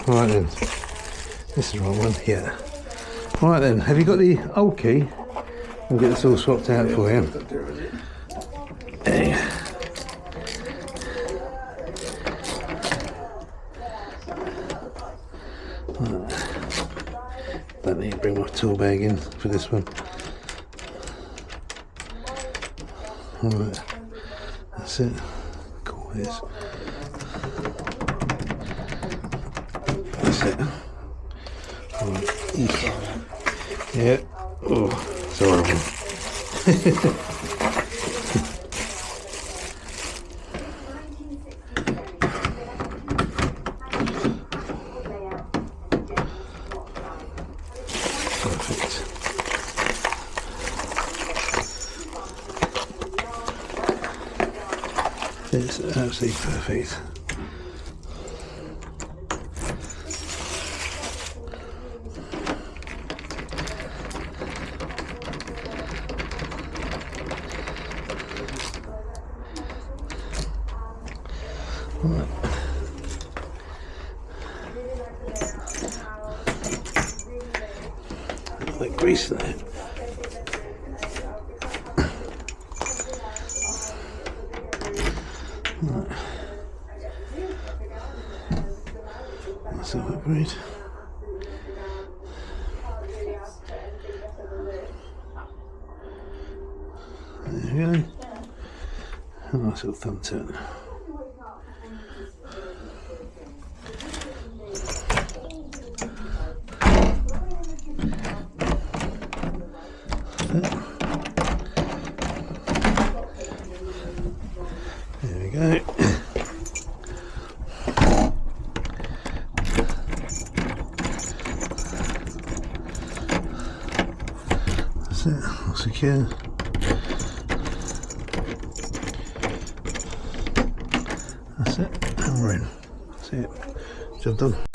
Right then, this is the wrong one, yeah. Right then, have you got the old key? We'll get this all swapped out for you. There. Right. Don't need to bring my tool bag in for this one. Right, that's it. Cool, this. That's it. Right. Yeah. Oh, it's horrible. Perfect. It's absolutely perfect. Right. Like grease there. Right. That's all that grease. There we go. A nice little thumb turn. There we go. That's it, all secure. That's it, and we're in. That's it, job done.